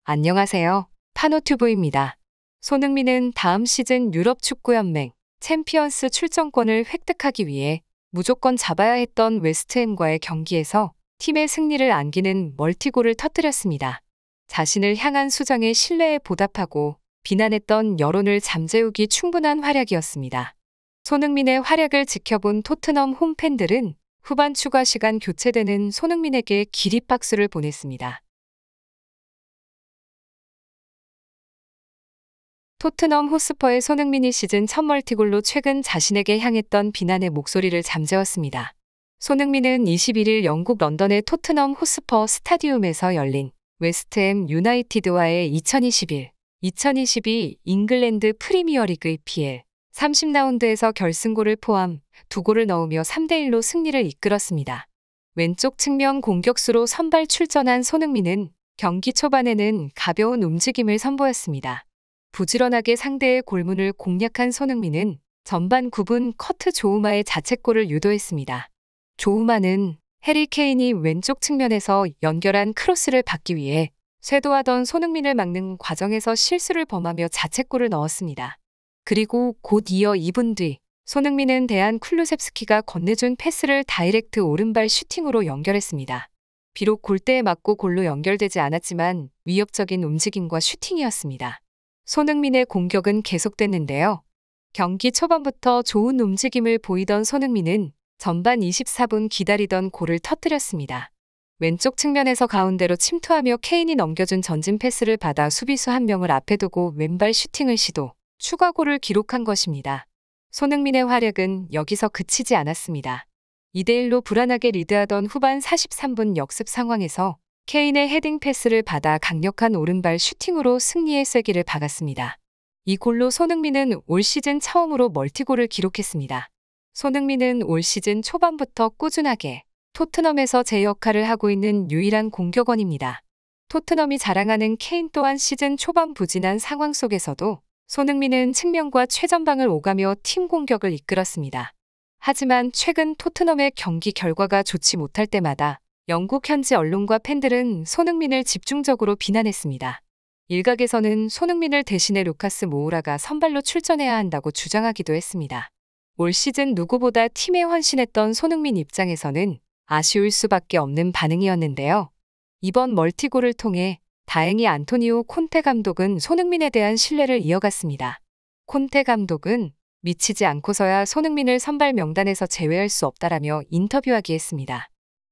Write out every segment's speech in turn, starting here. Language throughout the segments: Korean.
안녕하세요. 파노튜브입니다. 손흥민은 다음 시즌 유럽 축구연맹 챔피언스 출전권을 획득하기 위해 무조건 잡아야 했던 웨스트햄과의 경기에서 팀의 승리를 안기는 멀티골을 터뜨렸습니다. 자신을 향한 수정의 신뢰에 보답하고 비난했던 여론을 잠재우기 충분한 활약이었습니다. 손흥민의 활약을 지켜본 토트넘 홈팬들은 후반 추가 시간 교체되는 손흥민에게 기립박수를 보냈습니다. 토트넘 호스퍼의 손흥민이 시즌 첫 멀티골로 최근 자신에게 향했던 비난의 목소리를 잠재웠습니다. 손흥민은 21일 영국 런던의 토트넘 호스퍼 스타디움에서 열린 웨스트햄 유나이티드와의 2021-2022 잉글랜드 프리미어리그 EPL 30라운드에서 결승골을 포함 2골을 넣으며 3대1로 승리를 이끌었습니다. 왼쪽 측면 공격수로 선발 출전한 손흥민은 경기 초반에는 가벼운 움직임을 선보였습니다. 부지런하게 상대의 골문을 공략한 손흥민은 전반 9분 커트 조우마의 자책골을 유도했습니다. 조우마는 해리 케인이 왼쪽 측면에서 연결한 크로스를 받기 위해 쇄도하던 손흥민을 막는 과정에서 실수를 범하며 자책골을 넣었습니다. 그리고 곧 이어 2분 뒤 손흥민은 대한 쿨루셉스키가 건네준 패스를 다이렉트 오른발 슈팅으로 연결했습니다. 비록 골대에 맞고 골로 연결되지 않았지만 위협적인 움직임과 슈팅이었습니다. 손흥민의 공격은 계속됐는데요. 경기 초반부터 좋은 움직임을 보이던 손흥민은 전반 24분 기다리던 골을 터뜨렸습니다. 왼쪽 측면에서 가운데로 침투하며 케인이 넘겨준 전진 패스를 받아 수비수 한 명을 앞에 두고 왼발 슈팅을 시도, 추가골을 기록한 것입니다. 손흥민의 활약은 여기서 그치지 않았습니다. 2대1로 불안하게 리드하던 후반 43분 역습 상황에서 케인의 헤딩 패스를 받아 강력한 오른발 슈팅으로 승리의 쐐기를 박았습니다. 이 골로 손흥민은 올 시즌 처음으로 멀티골을 기록했습니다. 손흥민은 올 시즌 초반부터 꾸준하게 토트넘에서 제 역할을 하고 있는 유일한 공격원입니다. 토트넘이 자랑하는 케인 또한 시즌 초반 부진한 상황 속에서도 손흥민은 측면과 최전방을 오가며 팀 공격을 이끌었습니다. 하지만 최근 토트넘의 경기 결과가 좋지 못할 때마다 영국 현지 언론과 팬들은 손흥민을 집중적으로 비난했습니다. 일각에서는 손흥민을 대신해 루카스 모우라가 선발로 출전해야 한다고 주장하기도 했습니다. 올 시즌 누구보다 팀에 헌신했던 손흥민 입장에서는 아쉬울 수밖에 없는 반응이었는데요. 이번 멀티골을 통해 다행히 안토니오 콘테 감독은 손흥민에 대한 신뢰를 이어갔습니다. 콘테 감독은 미치지 않고서야 손흥민을 선발 명단에서 제외할 수 없다라며 인터뷰하기 했습니다.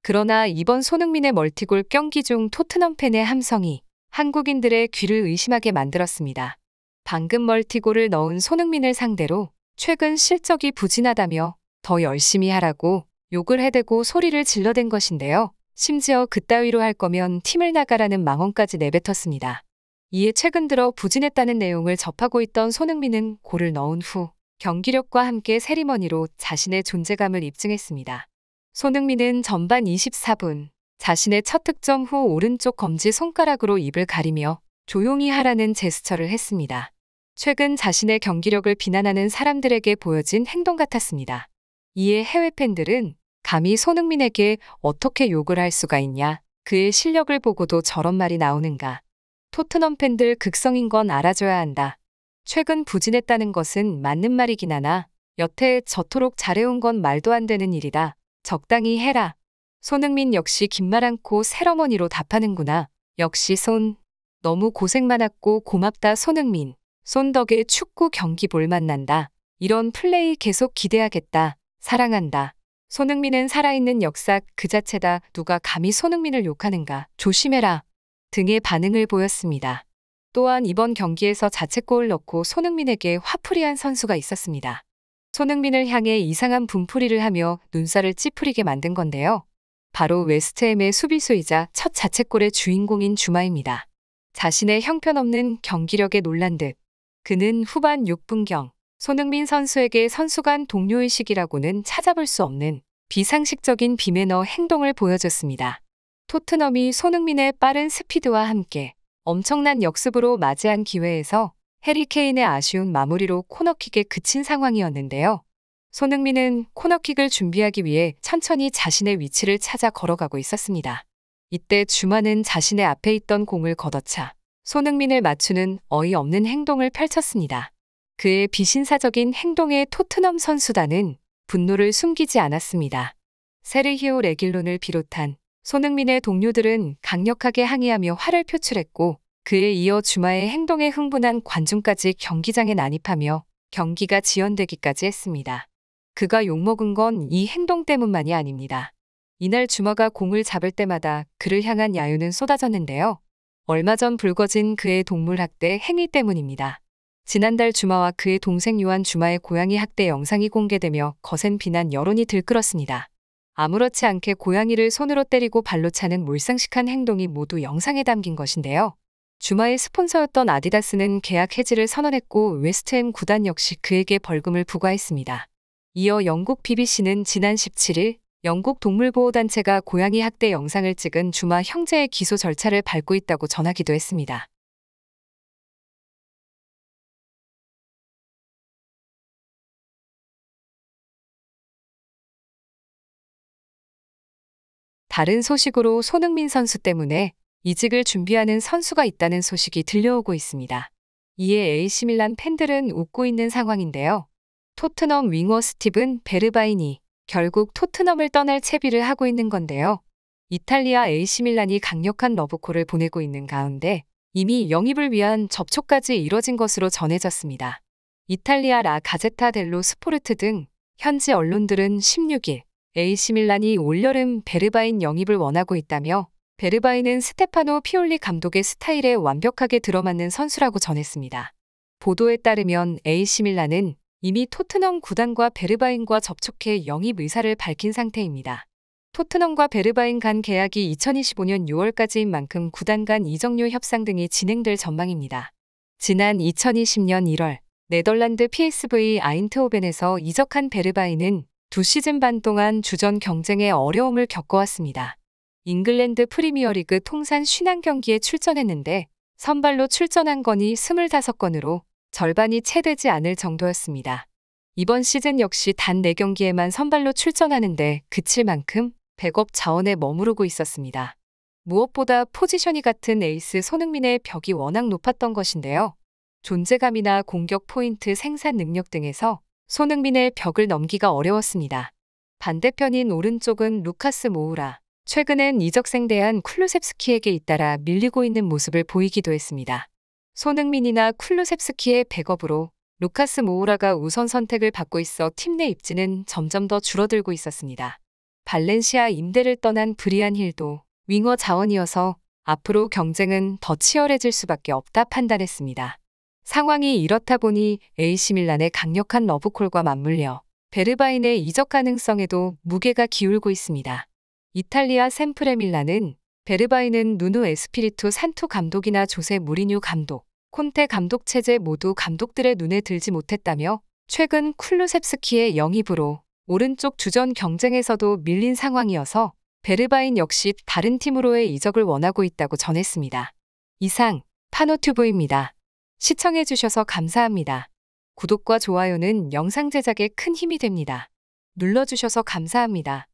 그러나 이번 손흥민의 멀티골 경기 중 토트넘 팬의 함성이 한국인들의 귀를 의심하게 만들었습니다. 방금 멀티골을 넣은 손흥민을 상대로 최근 실적이 부진하다며 더 열심히 하라고 욕을 해대고 소리를 질러댄 것인데요. 심지어 그따위로 할 거면 팀을 나가라는 망언까지 내뱉었습니다. 이에 최근 들어 부진했다는 내용을 접하고 있던 손흥민은 골을 넣은 후 경기력과 함께 세리머니로 자신의 존재감을 입증했습니다. 손흥민은 전반 24분 자신의 첫 득점 후 오른쪽 검지 손가락으로 입을 가리며 조용히 하라는 제스처를 했습니다. 최근 자신의 경기력을 비난하는 사람들에게 보여진 행동 같았습니다. 이에 해외 팬들은 감히 손흥민에게 어떻게 욕을 할 수가 있냐, 그의 실력을 보고도 저런 말이 나오는가. 토트넘 팬들 극성인 건 알아줘야 한다. 최근 부진했다는 것은 맞는 말이긴 하나 여태 저토록 잘해온 건 말도 안 되는 일이다. 적당히 해라. 손흥민 역시 긴 말 않고 세러머니로 답하는구나. 역시 손. 너무 고생 많았고 고맙다 손흥민. 손 덕에 축구 경기 볼맛 난다. 이런 플레이 계속 기대하겠다. 사랑한다. 손흥민은 살아있는 역사 그 자체다. 누가 감히 손흥민을 욕하는가. 조심해라. 등의 반응을 보였습니다. 또한 이번 경기에서 자책골을 넣고 손흥민에게 화풀이한 선수가 있었습니다. 손흥민을 향해 이상한 분풀이를 하며 눈살을 찌푸리게 만든 건데요. 바로 웨스트햄의 수비수이자 첫 자책골의 주인공인 주마입니다. 자신의 형편없는 경기력에 놀란 듯 그는 후반 6분경 손흥민 선수에게 선수 간 동료의식이라고는 찾아볼 수 없는 비상식적인 비매너 행동을 보여줬습니다. 토트넘이 손흥민의 빠른 스피드와 함께 엄청난 역습으로 맞이한 기회에서 해리 케인의 아쉬운 마무리로 코너킥에 그친 상황이었는데요. 손흥민은 코너킥을 준비하기 위해 천천히 자신의 위치를 찾아 걸어가고 있었습니다. 이때 주마는 자신의 앞에 있던 공을 걷어차 손흥민을 맞추는 어이없는 행동을 펼쳤습니다. 그의 비신사적인 행동에 토트넘 선수단은 분노를 숨기지 않았습니다. 세르히오 레길론을 비롯한 손흥민의 동료들은 강력하게 항의하며 화를 표출했고, 그에 이어 주마의 행동에 흥분한 관중까지 경기장에 난입하며 경기가 지연되기까지 했습니다. 그가 욕먹은 건 이 행동 때문만이 아닙니다. 이날 주마가 공을 잡을 때마다 그를 향한 야유는 쏟아졌는데요. 얼마 전 불거진 그의 동물 학대 행위 때문입니다. 지난달 주마와 그의 동생 요한 주마의 고양이 학대 영상이 공개되며 거센 비난 여론이 들끓었습니다. 아무렇지 않게 고양이를 손으로 때리고 발로 차는 몰상식한 행동이 모두 영상에 담긴 것인데요. 주마의 스폰서였던 아디다스는 계약 해지를 선언했고, 웨스트햄 구단 역시 그에게 벌금을 부과했습니다. 이어 영국 BBC는 지난 17일 영국 동물보호단체가 고양이 학대 영상을 찍은 주마 형제의 기소 절차를 밟고 있다고 전하기도 했습니다. 다른 소식으로 손흥민 선수 때문에 이직을 준비하는 선수가 있다는 소식이 들려오고 있습니다. 이에 AC밀란 팬들은 웃고 있는 상황인데요. 토트넘 윙어 스티븐 베르바인이 결국 토트넘을 떠날 채비를 하고 있는 건데요. 이탈리아 AC밀란이 강력한 러브콜을 보내고 있는 가운데 이미 영입을 위한 접촉까지 이뤄진 것으로 전해졌습니다. 이탈리아 라 가제타 델로 스포르트 등 현지 언론들은 16일 AC밀란이 올여름 베르바인 영입을 원하고 있다며, 베르바인은 스테파노 피올리 감독의 스타일에 완벽하게 들어맞는 선수라고 전했습니다. 보도에 따르면 AC밀란은 이미 토트넘 구단과 베르바인과 접촉해 영입 의사를 밝힌 상태입니다. 토트넘과 베르바인 간 계약이 2025년 6월까지인 만큼 구단 간 이적료 협상 등이 진행될 전망입니다. 지난 2020년 1월 네덜란드 PSV 아인트호벤에서 이적한 베르바인은 2시즌 반 동안 주전 경쟁에 어려움을 겪어왔습니다. 잉글랜드 프리미어리그 통산 50경기에 출전했는데 선발로 출전한 건이 25건으로 절반이 채 되지 않을 정도였습니다. 이번 시즌 역시 단 4경기에만 선발로 출전하는데 그칠 만큼 백업 자원에 머무르고 있었습니다. 무엇보다 포지션이 같은 에이스 손흥민의 벽이 워낙 높았던 것인데요. 존재감이나 공격 포인트 생산 능력 등에서 손흥민의 벽을 넘기가 어려웠습니다. 반대편인 오른쪽은 루카스 모우라, 최근엔 이적생 대한 쿨루셉스키에게 잇따라 밀리고 있는 모습을 보이기도 했습니다. 손흥민이나 쿨루셉스키의 백업으로 루카스 모우라가 우선 선택을 받고 있어 팀 내 입지는 점점 더 줄어들고 있었습니다. 발렌시아 임대를 떠난 브리안 힐도 윙어 자원이어서 앞으로 경쟁은 더 치열해질 수밖에 없다 판단했습니다. 상황이 이렇다 보니 AC밀란의 강력한 러브콜과 맞물려 베르바인의 이적 가능성에도 무게가 기울고 있습니다. 이탈리아 샘프레 밀란은 베르바인은 누누 에스피리투 산투 감독이나 조세 무리뉴 감독, 콘테 감독 체제 모두 감독들의 눈에 들지 못했다며, 최근 쿨루셉스키의 영입으로 오른쪽 주전 경쟁에서도 밀린 상황이어서 베르바인 역시 다른 팀으로의 이적을 원하고 있다고 전했습니다. 이상 파노튜브입니다. 시청해주셔서 감사합니다. 구독과 좋아요는 영상 제작에 큰 힘이 됩니다. 눌러주셔서 감사합니다.